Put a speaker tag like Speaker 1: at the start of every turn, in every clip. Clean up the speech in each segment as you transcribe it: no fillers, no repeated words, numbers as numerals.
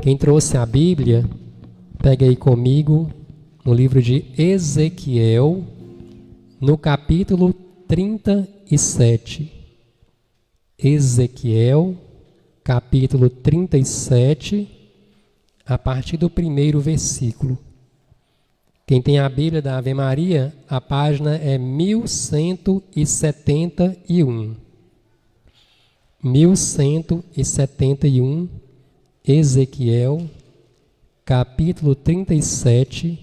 Speaker 1: Quem trouxe a Bíblia, pega aí comigo no livro de Ezequiel, no capítulo 37. Ezequiel, capítulo 37, a partir do primeiro versículo. Quem tem a Bíblia da Ave Maria, a página é 1171. 1171, Ezequiel, capítulo 37,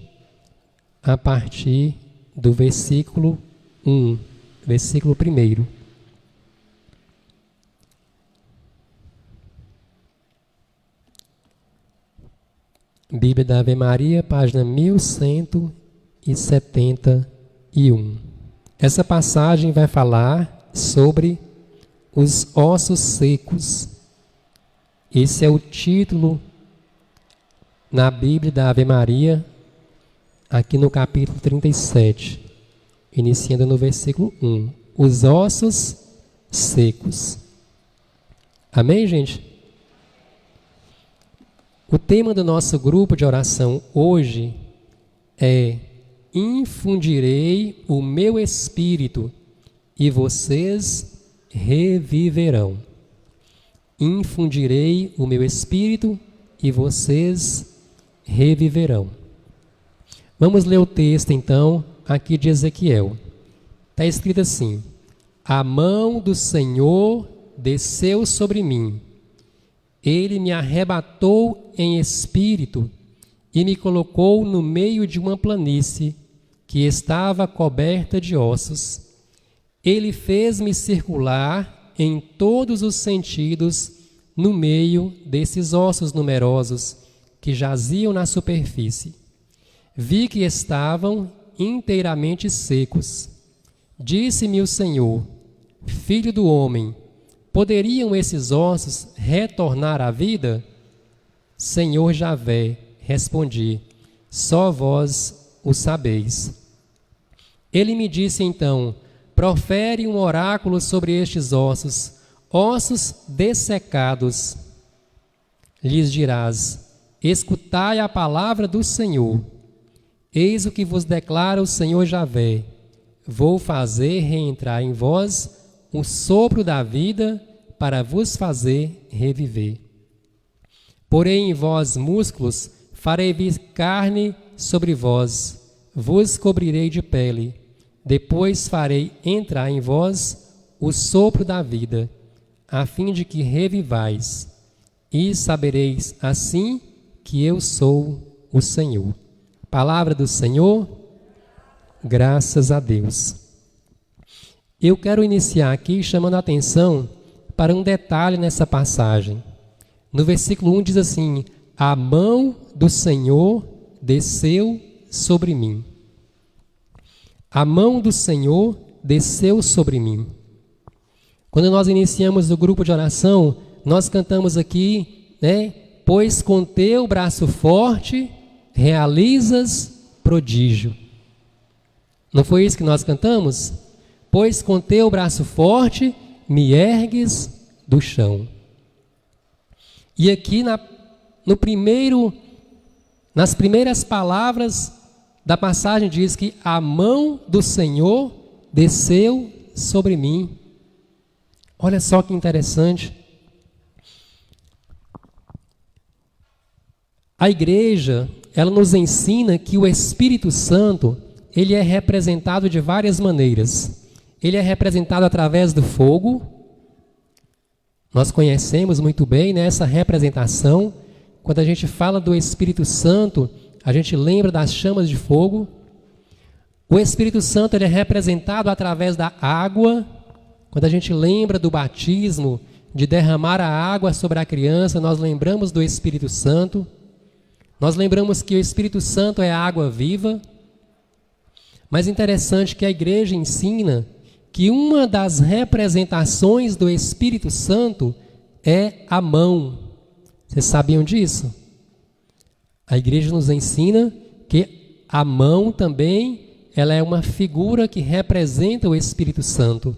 Speaker 1: a partir do versículo 1, versículo 1. Bíblia da Ave Maria, página 1171. Essa passagem vai falar sobre os ossos secos. Esse é o título na Bíblia da Ave Maria, aqui no capítulo 37, iniciando no versículo 1. Os ossos secos. Amém, gente? O tema do nosso grupo de oração hoje é: infundirei o meu espírito e vocês reviverão. Infundirei o meu espírito e vocês reviverão. Vamos ler o texto então aqui de Ezequiel. Está escrito assim: a mão do Senhor desceu sobre mim. Ele me arrebatou em espírito e me colocou no meio de uma planície que estava coberta de ossos. Ele fez-me circular em todos os sentidos no meio desses ossos numerosos que jaziam na superfície. Vi que estavam inteiramente secos. Disse-me o Senhor: filho do homem, poderiam esses ossos retornar à vida? Senhor Javé, respondi, só vós o sabeis. Ele me disse então: profere um oráculo sobre estes ossos, ossos dessecados. Lhes dirás: escutai a palavra do Senhor. Eis o que vos declara o Senhor Javé: vou fazer reentrar em vós o sopro da vida para vos fazer reviver. Porém em vós músculos farei vir carne sobre vós, vos cobrirei de pele, depois farei entrar em vós o sopro da vida, a fim de que revivais, e sabereis assim que eu sou o Senhor. Palavra do Senhor, graças a Deus. Eu quero iniciar aqui chamando a atenção para um detalhe nessa passagem. No versículo 1 diz assim: a mão do Senhor desceu sobre mim. A mão do Senhor desceu sobre mim. Quando nós iniciamos o grupo de oração, nós cantamos aqui, né? Pois com teu braço forte realizas prodígio. Não foi isso que nós cantamos? Pois com teu braço forte me ergues do chão. E aqui nas primeiras palavras da passagem diz que a mão do Senhor desceu sobre mim. Olha só que interessante. A igreja, ela nos ensina que o Espírito Santo, ele é representado de várias maneiras. Ele é representado através do fogo. Nós conhecemos muito bem, né, essa representação. Quando a gente fala do Espírito Santo, a gente lembra das chamas de fogo. O Espírito Santo ele é representado através da água. Quando a gente lembra do batismo, de derramar a água sobre a criança, nós lembramos do Espírito Santo. Nós lembramos que o Espírito Santo é a água viva. Mas interessante que a igreja ensina que uma das representações do Espírito Santo é a mão. Vocês sabiam disso? A igreja nos ensina que a mão também ela é uma figura que representa o Espírito Santo.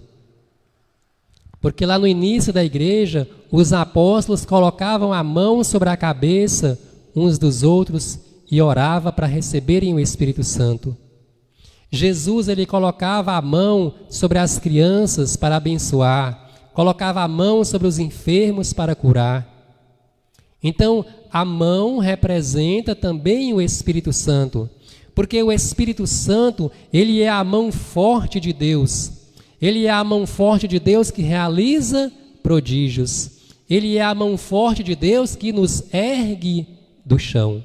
Speaker 1: Porque lá no início da igreja, os apóstolos colocavam a mão sobre a cabeça uns dos outros e orava para receberem o Espírito Santo. Jesus, ele colocava a mão sobre as crianças para abençoar, colocava a mão sobre os enfermos para curar. Então, a mão representa também o Espírito Santo, porque o Espírito Santo, ele é a mão forte de Deus. Ele é a mão forte de Deus que realiza prodígios. Ele é a mão forte de Deus que nos ergue do chão.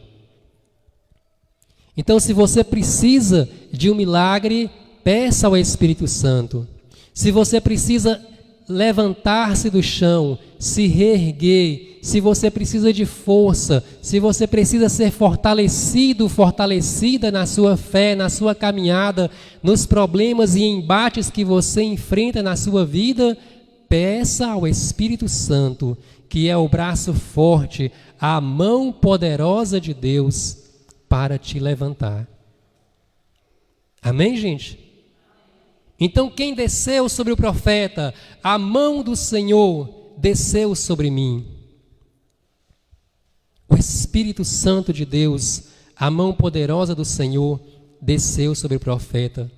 Speaker 1: Então, se você precisa de um milagre, peça ao Espírito Santo. Se você precisa levantar-se do chão, se reerguer, se você precisa de força, se você precisa ser fortalecido, fortalecida na sua fé, na sua caminhada, nos problemas e embates que você enfrenta na sua vida, peça ao Espírito Santo, que é o braço forte, a mão poderosa de Deus, para te levantar. Amém, gente? Então, quem desceu sobre o profeta? A mão do Senhor desceu sobre mim. O Espírito Santo de Deus, a mão poderosa do Senhor, desceu sobre o profeta.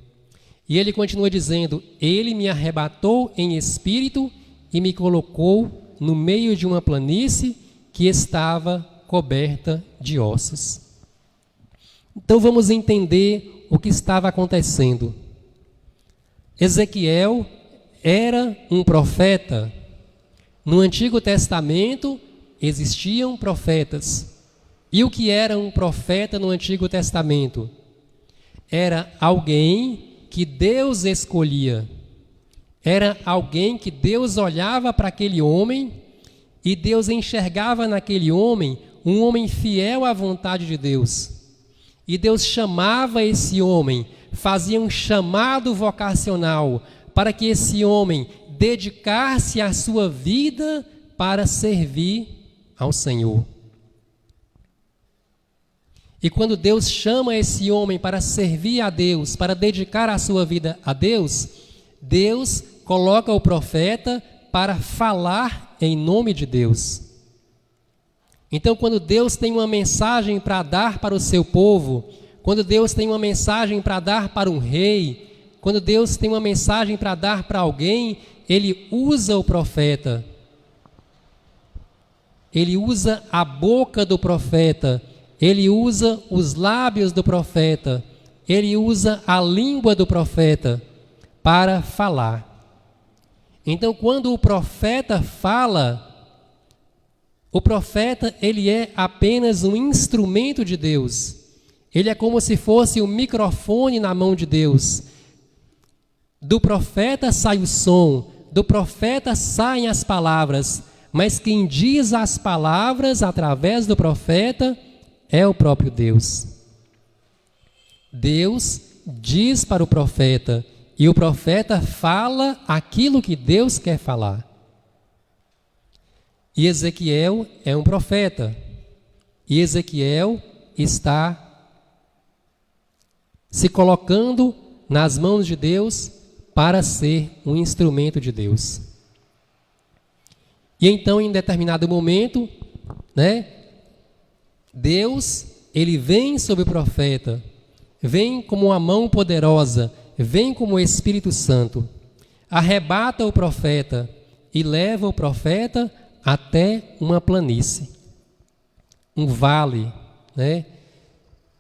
Speaker 1: E ele continua dizendo: ele me arrebatou em espírito e me colocou no meio de uma planície que estava coberta de ossos. Então vamos entender o que estava acontecendo. Ezequiel era um profeta. No Antigo Testamento existiam profetas. E o que era um profeta no Antigo Testamento? Era alguém que Deus escolhia. Era alguém que Deus olhava para aquele homem e Deus enxergava naquele homem um homem fiel à vontade de Deus. E Deus chamava esse homem, fazia um chamado vocacional para que esse homem dedicasse a sua vida para servir ao Senhor. E quando Deus chama esse homem para servir a Deus, para dedicar a sua vida a Deus, Deus coloca o profeta para falar em nome de Deus. Então, quando Deus tem uma mensagem para dar para o seu povo, quando Deus tem uma mensagem para dar para um rei, quando Deus tem uma mensagem para dar para alguém, Ele usa o profeta. Ele usa a boca do profeta, Ele usa os lábios do profeta, Ele usa a língua do profeta para falar. Então, quando o profeta fala, o profeta, ele é apenas um instrumento de Deus. Ele é como se fosse um microfone na mão de Deus. Do profeta sai o som, do profeta saem as palavras, mas quem diz as palavras através do profeta é o próprio Deus. Deus diz para o profeta e o profeta fala aquilo que Deus quer falar. E Ezequiel é um profeta. E Ezequiel está se colocando nas mãos de Deus para ser um instrumento de Deus. E então, em determinado momento, Deus, ele vem sobre o profeta, vem como uma mão poderosa, vem como o Espírito Santo, arrebata o profeta e leva o profeta até uma planície, um vale,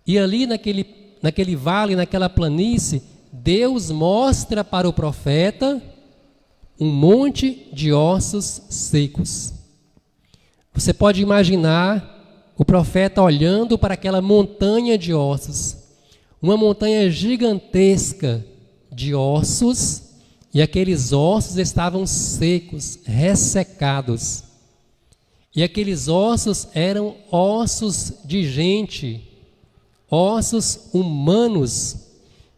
Speaker 1: E ali naquele vale, naquela planície, Deus mostra para o profeta um monte de ossos secos. Você pode imaginar o profeta olhando para aquela montanha de ossos, uma montanha gigantesca de ossos, e aqueles ossos estavam secos, ressecados. E aqueles ossos eram ossos de gente, ossos humanos,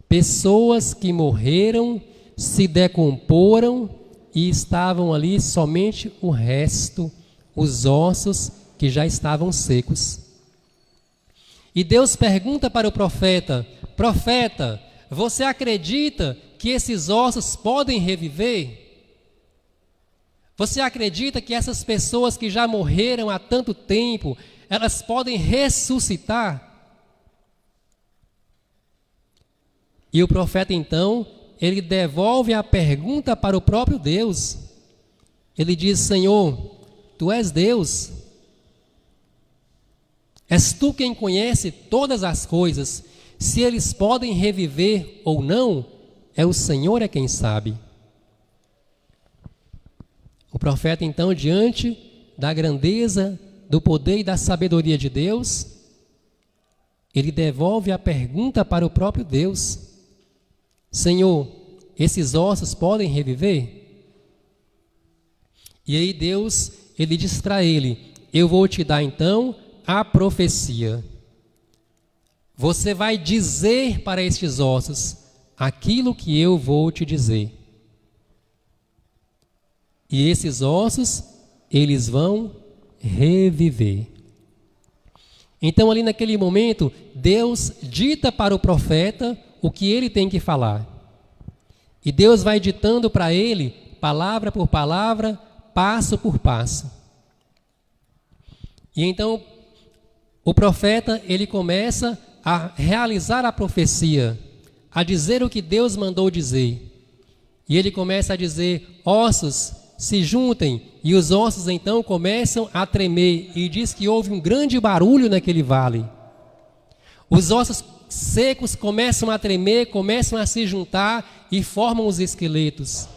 Speaker 1: pessoas que morreram, se decomporam e estavam ali somente o resto, os ossos que já estavam secos. E Deus pergunta para o profeta: profeta, você acredita que esses ossos podem reviver? Você acredita que essas pessoas que já morreram há tanto tempo, elas podem ressuscitar? E o profeta, então, ele devolve a pergunta para o próprio Deus. Ele diz: Senhor, Tu és Deus. És Tu quem conhece todas as coisas. Se eles podem reviver ou não, é o Senhor é quem sabe. O profeta, então, diante da grandeza, do poder e da sabedoria de Deus, ele devolve a pergunta para o próprio Deus: Senhor, esses ossos podem reviver? E aí Deus, ele diz para ele: eu vou te dar então a profecia. Você vai dizer para estes ossos aquilo que eu vou te dizer. E esses ossos, eles vão reviver. Então, ali naquele momento, Deus dita para o profeta o que ele tem que falar. E Deus vai ditando para ele, palavra por palavra, passo por passo. E então, o profeta, ele começa a realizar a profecia, a dizer o que Deus mandou dizer. E ele começa a dizer: ossos, se juntem. E os ossos então começam a tremer. E diz que houve um grande barulho naquele vale. Os ossos secos começam a tremer, começam a se juntar e formam os esqueletos.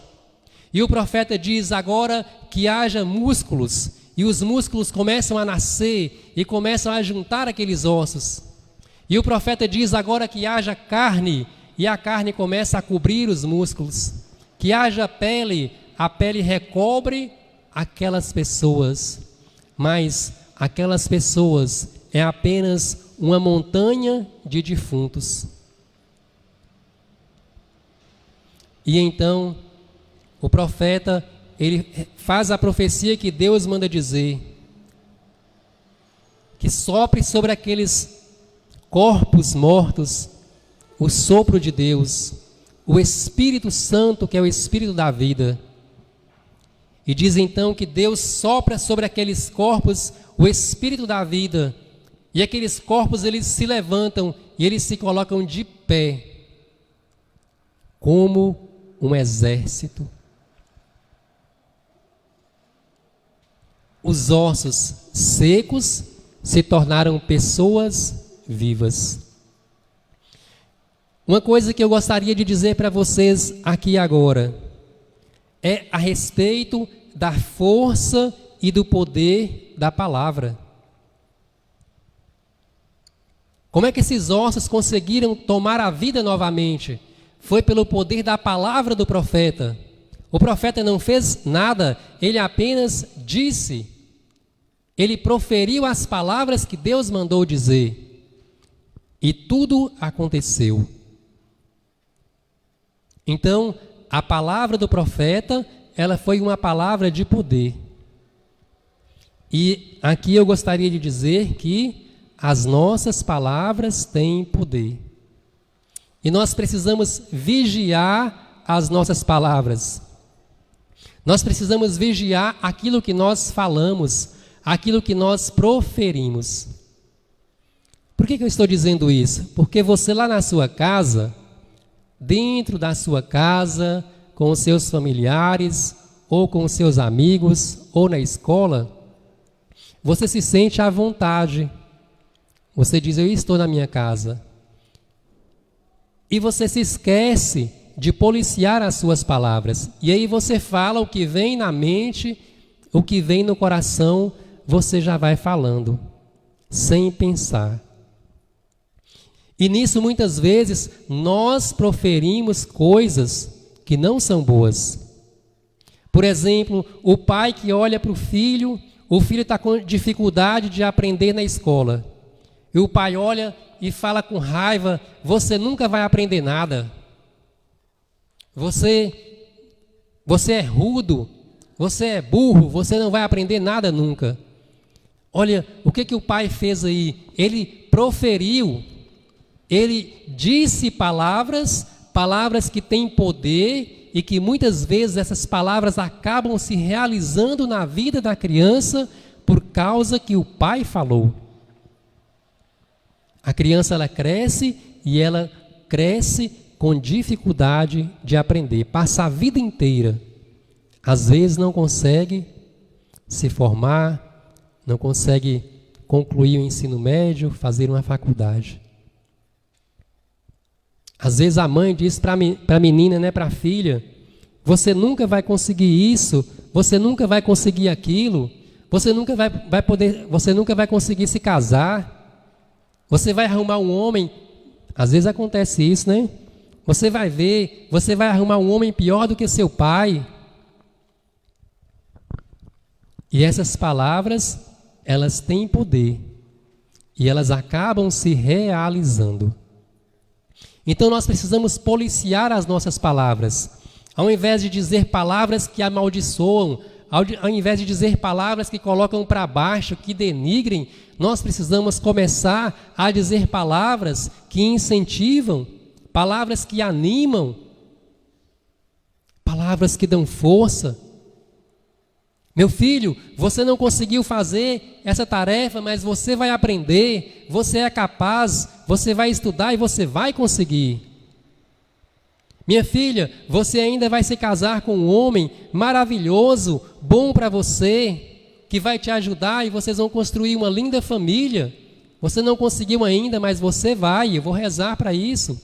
Speaker 1: E o profeta diz agora que haja músculos. E os músculos começam a nascer e começam a juntar aqueles ossos. E o profeta diz agora que haja carne. E a carne começa a cobrir os músculos. Que haja pele. A pele recobre aquelas pessoas, mas aquelas pessoas é apenas uma montanha de defuntos. E então, o profeta, ele faz a profecia que Deus manda dizer, que sopre sobre aqueles corpos mortos o sopro de Deus, o Espírito Santo, que é o Espírito da vida. E diz então que Deus sopra sobre aqueles corpos o Espírito da vida. E aqueles corpos, eles se levantam e eles se colocam de pé, como um exército. Os ossos secos se tornaram pessoas vivas. Uma coisa que eu gostaria de dizer para vocês aqui agora é a respeito da força e do poder da palavra. Como é que esses ossos conseguiram tomar a vida novamente? Foi pelo poder da palavra do profeta. O profeta não fez nada, ele apenas disse. Ele proferiu as palavras que Deus mandou dizer. E tudo aconteceu. Então, a palavra do profeta, ela foi uma palavra de poder. E aqui eu gostaria de dizer que as nossas palavras têm poder. E nós precisamos vigiar as nossas palavras. Nós precisamos vigiar aquilo que nós falamos, aquilo que nós proferimos. Por que eu estou dizendo isso? Porque você lá na sua casa, dentro da sua casa, com os seus familiares, ou com os seus amigos, ou na escola, você se sente à vontade. Você diz: eu estou na minha casa. E você se esquece de policiar as suas palavras. E aí você fala o que vem na mente, o que vem no coração, você já vai falando, sem pensar. E nisso, muitas vezes, nós proferimos coisas que não são boas. Por exemplo, o pai que olha para o filho está com dificuldade de aprender na escola. E o pai olha e fala com raiva: você nunca vai aprender nada. Você é rude, você é burro, você não vai aprender nada nunca. Olha, o que o pai fez aí? Ele proferiu, ele disse palavras que têm poder e que muitas vezes essas palavras acabam se realizando na vida da criança por causa que o pai falou. A criança ela cresce e ela cresce com dificuldade de aprender, passa a vida inteira. Às vezes não consegue se formar, não consegue concluir o ensino médio, fazer uma faculdade. Às vezes a mãe diz para a menina, né, para a filha, você nunca vai conseguir isso, você nunca vai conseguir aquilo, você nunca vai conseguir se casar, você vai arrumar um homem. Às vezes acontece isso, né? Você vai ver, você vai arrumar um homem pior do que seu pai. E essas palavras, elas têm poder e elas acabam se realizando. Então nós precisamos policiar as nossas palavras. Ao invés de dizer palavras que amaldiçoam, ao invés de dizer palavras que colocam para baixo, que denigrem, nós precisamos começar a dizer palavras que incentivam, palavras que animam, palavras que dão força. Meu filho, você não conseguiu fazer essa tarefa, mas você vai aprender, você é capaz, você vai estudar e você vai conseguir. Minha filha, você ainda vai se casar com um homem maravilhoso, bom para você, que vai te ajudar e vocês vão construir uma linda família. Você não conseguiu ainda, mas você vai, eu vou rezar para isso.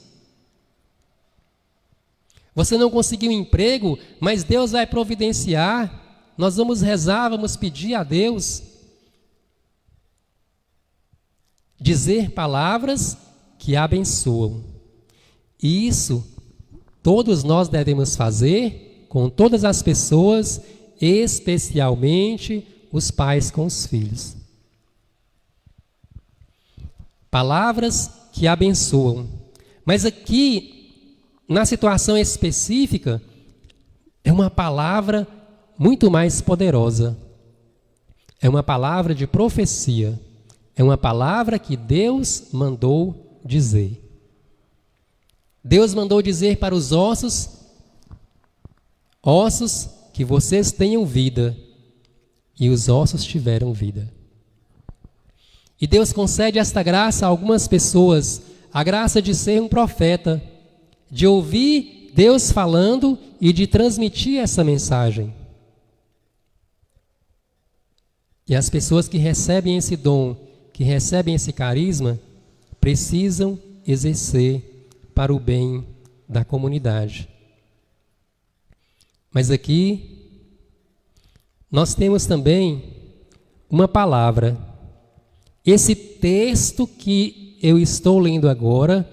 Speaker 1: Você não conseguiu um emprego, mas Deus vai providenciar. Nós vamos rezar, vamos pedir a Deus. Dizer palavras que abençoam. E isso todos nós devemos fazer com todas as pessoas, especialmente os pais com os filhos. Palavras que abençoam. Mas aqui, na situação específica, é uma palavra muito mais poderosa. É uma palavra de profecia. É uma palavra que Deus mandou dizer. Deus mandou dizer para os ossos que vocês tenham vida. E os ossos tiveram vida. E Deus concede esta graça a algumas pessoas, a graça de ser um profeta, de ouvir Deus falando e de transmitir essa mensagem. E as pessoas que recebem esse dom, que recebem esse carisma, precisam exercer para o bem da comunidade. Mas aqui, nós temos também uma palavra. Esse texto que eu estou lendo agora,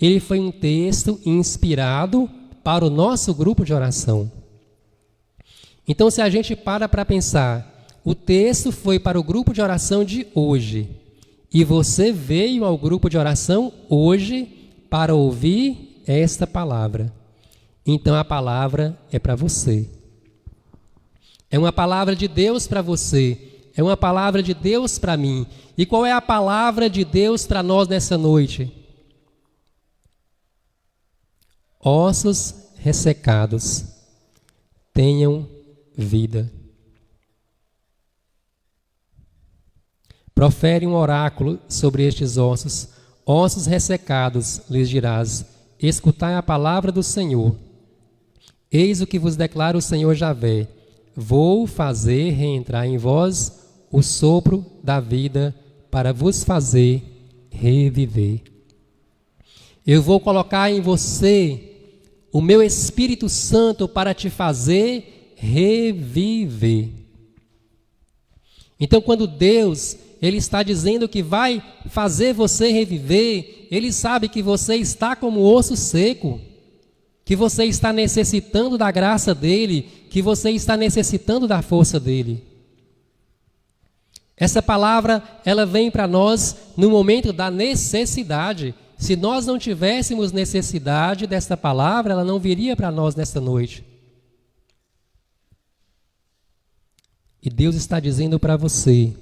Speaker 1: ele foi um texto inspirado para o nosso grupo de oração. Então, se a gente para pensar, o texto foi para o grupo de oração de hoje. E você veio ao grupo de oração hoje para ouvir esta palavra. Então a palavra é para você. É uma palavra de Deus para você. É uma palavra de Deus para mim. E qual é a palavra de Deus para nós nessa noite? Ossos ressecados, tenham vida. Profere um oráculo sobre estes ossos. Ossos ressecados, lhes dirás, escutai a palavra do Senhor. Eis o que vos declara o Senhor Javé. Vou fazer reentrar em vós o sopro da vida para vos fazer reviver. Eu vou colocar em você o meu Espírito Santo para te fazer reviver. Então, quando Deus Ele está dizendo que vai fazer você reviver, Ele sabe que você está como osso seco, que você está necessitando da graça dEle, que você está necessitando da força dEle. Essa palavra, ela vem para nós no momento da necessidade. Se nós não tivéssemos necessidade desta palavra, ela não viria para nós nesta noite. E Deus está dizendo para você,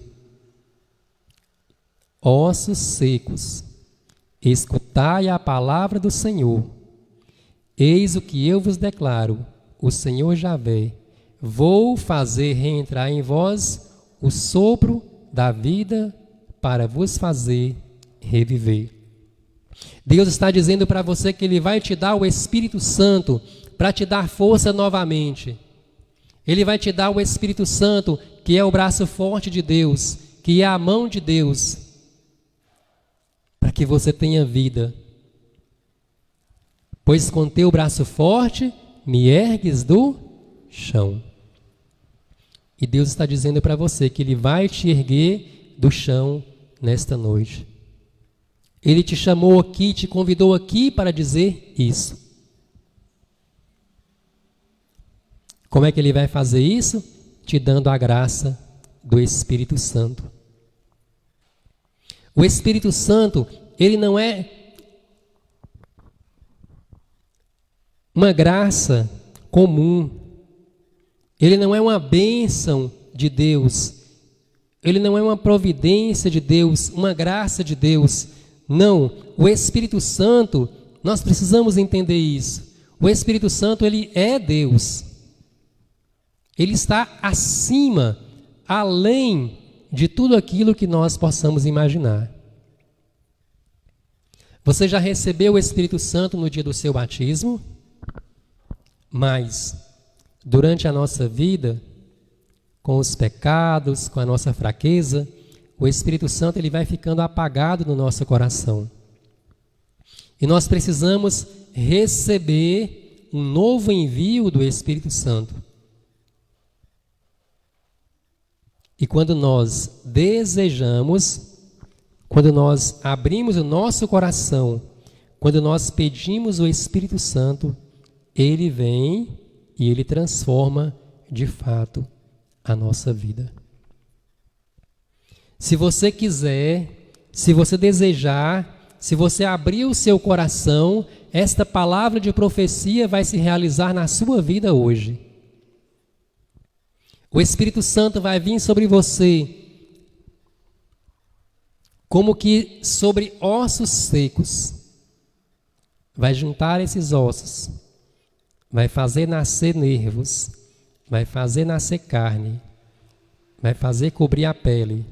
Speaker 1: ossos secos, escutai a palavra do Senhor. Eis o que eu vos declaro, o Senhor Javé, vou fazer reentrar em vós o sopro da vida para vos fazer reviver. Deus está dizendo para você que Ele vai te dar o Espírito Santo para te dar força novamente. Ele vai te dar o Espírito Santo, que é o braço forte de Deus, que é a mão de Deus, para que você tenha vida. Pois com teu braço forte me ergues do chão. E Deus está dizendo para você que Ele vai te erguer do chão nesta noite. Ele te chamou aqui, te convidou aqui para dizer isso. Como é que Ele vai fazer isso? Te dando a graça do Espírito Santo. O Espírito Santo, ele não é uma graça comum. Ele não é uma bênção de Deus. Ele não é uma providência de Deus, uma graça de Deus. Não, o Espírito Santo, nós precisamos entender isso. O Espírito Santo, ele é Deus. Ele está acima, além de tudo aquilo que nós possamos imaginar. Você já recebeu o Espírito Santo no dia do seu batismo? Mas, durante a nossa vida, com os pecados, com a nossa fraqueza, o Espírito Santo ele vai ficando apagado no nosso coração. E nós precisamos receber um novo envio do Espírito Santo. E quando nós desejamos, quando nós abrimos o nosso coração, quando nós pedimos o Espírito Santo, ele vem e ele transforma de fato a nossa vida. Se você quiser, se você desejar, se você abrir o seu coração, esta palavra de profecia vai se realizar na sua vida hoje. O Espírito Santo vai vir sobre você como que sobre ossos secos. Vai juntar esses ossos, vai fazer nascer nervos, vai fazer nascer carne, vai fazer cobrir a pele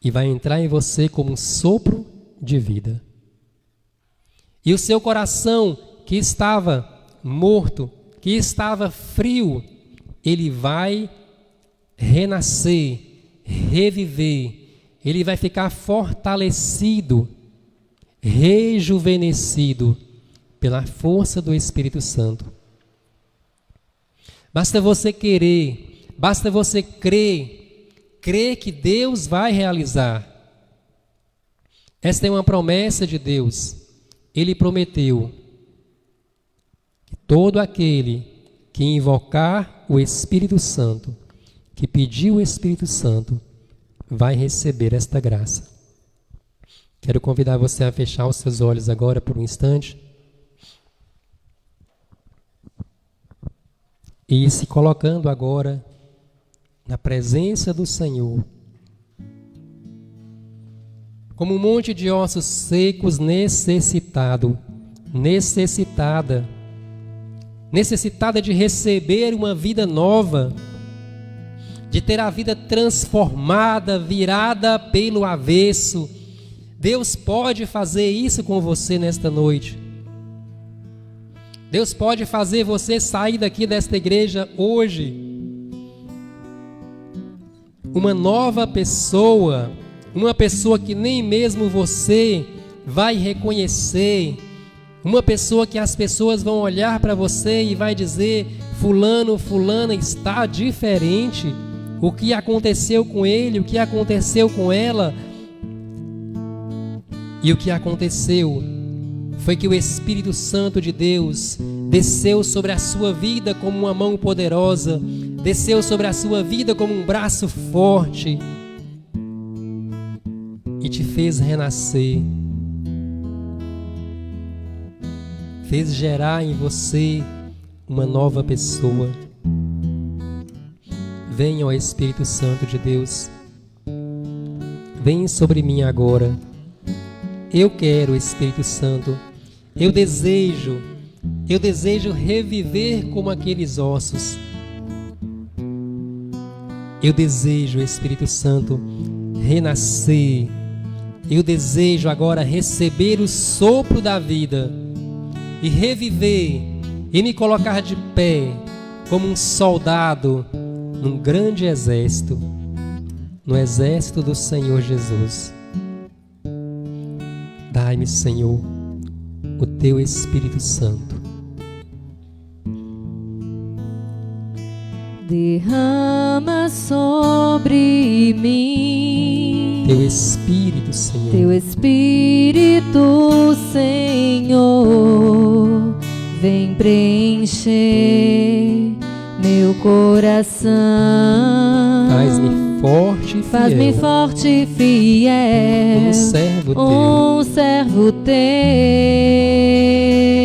Speaker 1: e vai entrar em você como um sopro de vida. E o seu coração que estava morto, que estava frio, ele vai renascer, reviver, ele vai ficar fortalecido, rejuvenescido pela força do Espírito Santo. Basta você querer, basta você crer que Deus vai realizar. Esta é uma promessa de Deus. Ele prometeu que todo aquele que invocar o Espírito Santo, que pedir o Espírito Santo, vai receber esta graça. Quero convidar você a fechar os seus olhos agora por um instante e se colocando agora na presença do Senhor, como um monte de ossos secos necessitada de receber uma vida nova, de ter a vida transformada, virada pelo avesso. Deus pode fazer isso com você nesta noite. Deus pode fazer você sair daqui desta igreja hoje uma nova pessoa, uma pessoa que nem mesmo você vai reconhecer, uma pessoa que as pessoas vão olhar para você e vai dizer: fulano, fulana está diferente. O que aconteceu com ele, o que aconteceu com ela? E o que aconteceu foi que o Espírito Santo de Deus desceu sobre a sua vida como uma mão poderosa, desceu sobre a sua vida como um braço forte e te fez renascer, fez gerar em você uma nova pessoa. Venha, ó Espírito Santo de Deus, vem sobre mim agora. Eu quero, Espírito Santo, eu desejo Eu desejo reviver como aqueles ossos. Eu desejo, Espírito Santo, renascer. Eu desejo agora receber o sopro da vida e reviver e me colocar de pé como um soldado num grande exército, no exército do Senhor Jesus. Dai-me, Senhor, o teu Espírito Santo.
Speaker 2: Derrama sobre mim
Speaker 1: Teu Espírito, Senhor.
Speaker 2: Teu Espírito, Senhor, vem preencher meu coração.
Speaker 1: Faz-me forte e fiel.
Speaker 2: Faz-me forte e fiel.
Speaker 1: Um servo teu.
Speaker 2: Um servo teu.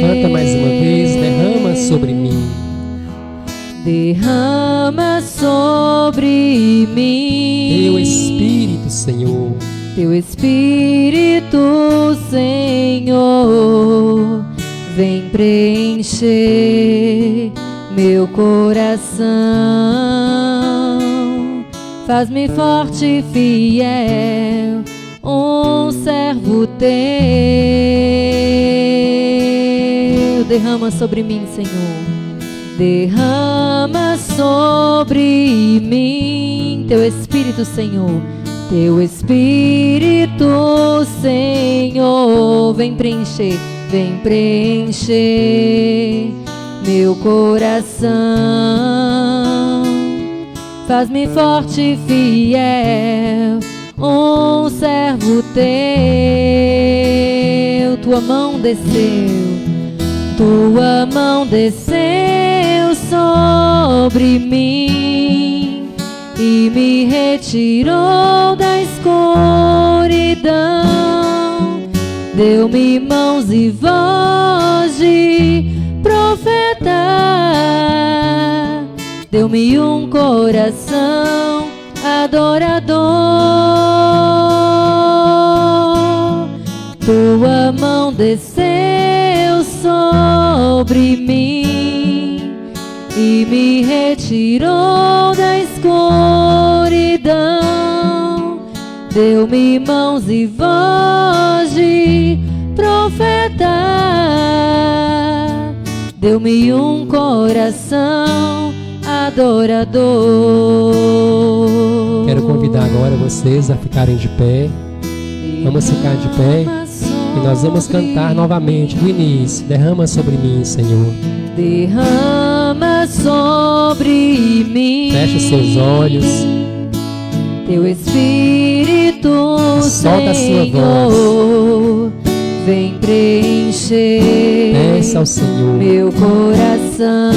Speaker 1: Canta mais uma vez. Derrama sobre mim.
Speaker 2: Derrama sobre mim
Speaker 1: Teu Espírito, Senhor.
Speaker 2: Teu Espírito, Senhor, vem preencher meu coração. Faz-me forte e fiel, um servo teu. Derrama sobre mim, Senhor. Derrama sobre mim Teu Espírito, Senhor. Teu Espírito, Senhor, vem preencher meu coração. Faz-me forte e fiel, um servo teu. Tua mão desceu sobre mim e me retirou da escuridão. Deu-me mãos e voz de profeta. Deu-me um coração adorador. Tua mão desceu sobre mim e me retirou da escuridão. Deu-me mãos e voz de profeta. Deu-me um coração adorador.
Speaker 1: Quero convidar agora vocês a ficarem de pé. Vamos ficar de pé e nós vamos cantar novamente do início. Derrama sobre mim, Senhor.
Speaker 2: Derrama sobre mim.
Speaker 1: Feche os seus olhos.
Speaker 2: Teu Espírito,
Speaker 1: solta
Speaker 2: Senhor,
Speaker 1: a sua voz.
Speaker 2: Vem preencher.
Speaker 1: Peça ao Senhor.
Speaker 2: Meu coração.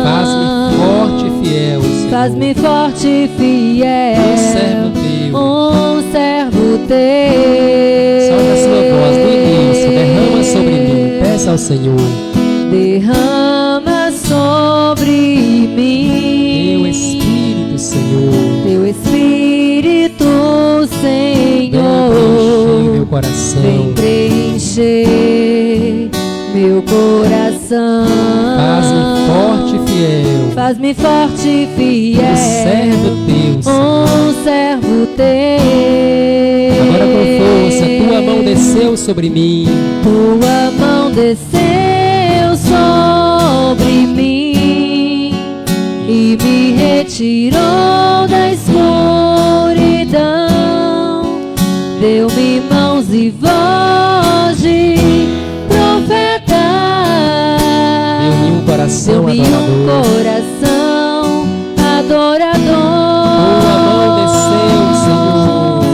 Speaker 1: Faz-me forte e fiel, Senhor.
Speaker 2: Faz-me forte e fiel.
Speaker 1: Um servo teu.
Speaker 2: Um servo teu.
Speaker 1: Solta a sua voz do início. Derrama sobre mim. Peça ao Senhor.
Speaker 2: Derrama sobre mim
Speaker 1: Teu Espírito, Senhor.
Speaker 2: Teu Espírito, Senhor,
Speaker 1: vem preencher
Speaker 2: meu coração.
Speaker 1: Faz-me forte e fiel.
Speaker 2: Faz-me forte e fiel.
Speaker 1: Um servo teu, Senhor.
Speaker 2: Um servo teu.
Speaker 1: Agora com força, tua mão desceu sobre mim.
Speaker 2: Tua mão desceu sobre mim e me retirou da escuridão. Deu-me mãos e voz de profeta.
Speaker 1: Deu-me um coração
Speaker 2: Deu-me
Speaker 1: adorador.
Speaker 2: um coração adorador.
Speaker 1: Tua mão desceu, Senhor.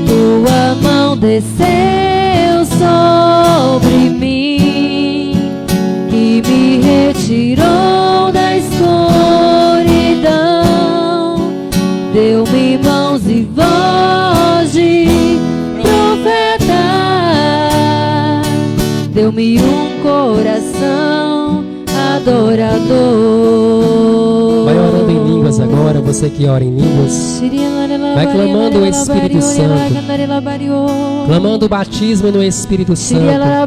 Speaker 2: Tua mão desceu sobre mim e me retirou da escuridão. Deu-me mãos e voz de profeta. Deu-me um coração adorador.
Speaker 1: Vai orando em línguas línguas agora, você que ora em línguas. Vai clamando o Espírito Santo. Clamando o batismo no Espírito Santo. Clamando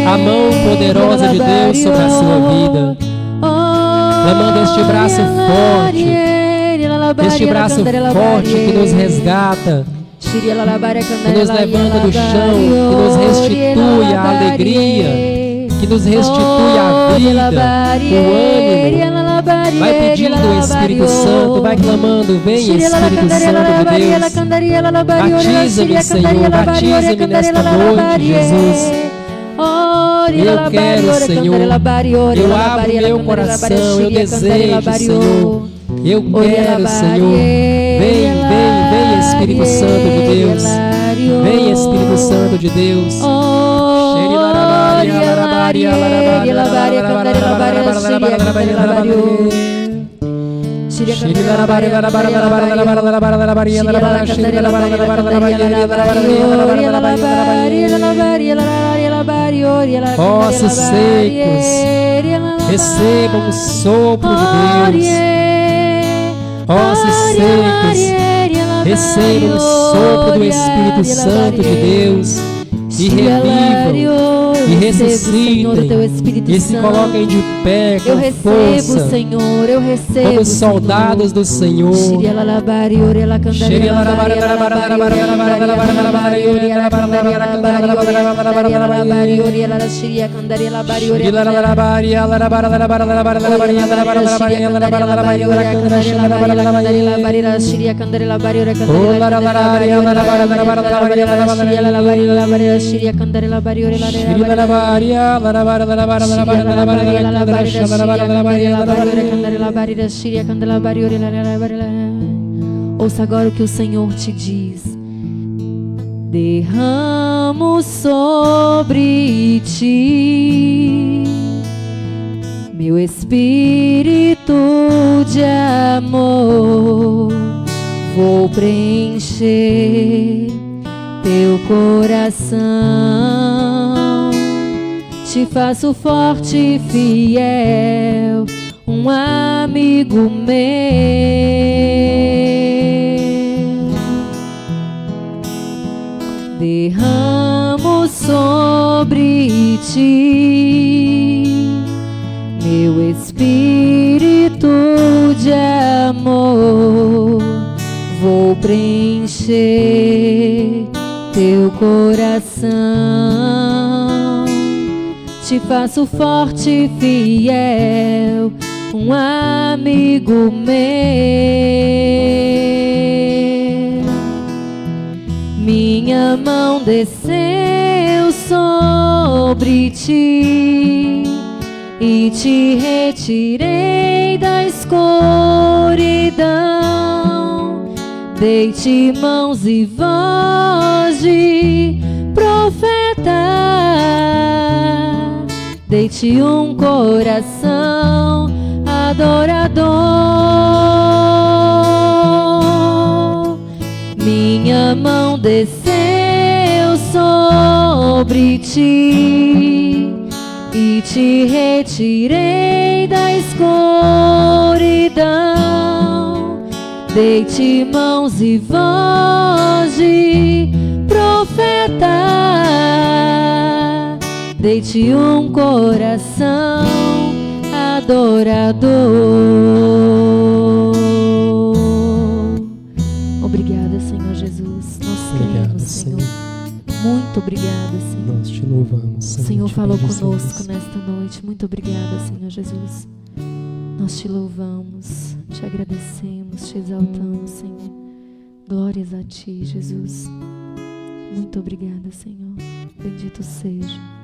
Speaker 1: a mão poderosa de Deus sobre a sua vida. Clamando este braço forte. Este braço forte que nos resgata, que nos levanta do chão, que nos restitui a alegria, que nos restitui a vida, o ânimo. Vai pedindo o Espírito Santo, vai clamando, vem Espírito Santo de Deus. Batiza-me, Senhor, batiza-me nesta noite, Jesus. Eu quero, Senhor, eu abro meu coração, eu desejo, Senhor. Eu quero, Senhor. Vem, Espírito Santo de Deus. Vem, Espírito Santo de Deus. Ossos secos, recebam o sopro de Deus. Ossos secos, recebam o sopro do Espírito Santo de Deus e revivam e ressuscitem e se coloquem de pé com força,
Speaker 2: Senhor, eu recebo,
Speaker 1: como soldados do Senhor.
Speaker 2: Ouça agora o que o Senhor te diz. Derramo sobre ti meu espírito de amor, vou preencher teu coração, te faço forte e fiel, um amigo meu. Derramo sobre ti meu espírito de amor, vou preencher teu coração, te faço forte e fiel, um amigo meu. Minha mão desceu sobre ti e te retirei da escuridão, dei-te mãos e voz de profeta, dei-te um coração adorador. Minha mão desceu sobre ti e te retirei da escuridão, dei-te mãos e voz de profeta, dei-te um coração adorador. Obrigada, Senhor Jesus. Nós queremos, Senhor. Muito obrigada, Senhor.
Speaker 1: Nós te louvamos, Senhor.
Speaker 2: O Senhor falou
Speaker 1: bendizemos.
Speaker 2: conosco nesta noite. Muito obrigada, Senhor Jesus. Nós te louvamos, te agradecemos, te exaltamos, Senhor. Glórias a ti, Jesus. Muito obrigada, Senhor. Bendito seja.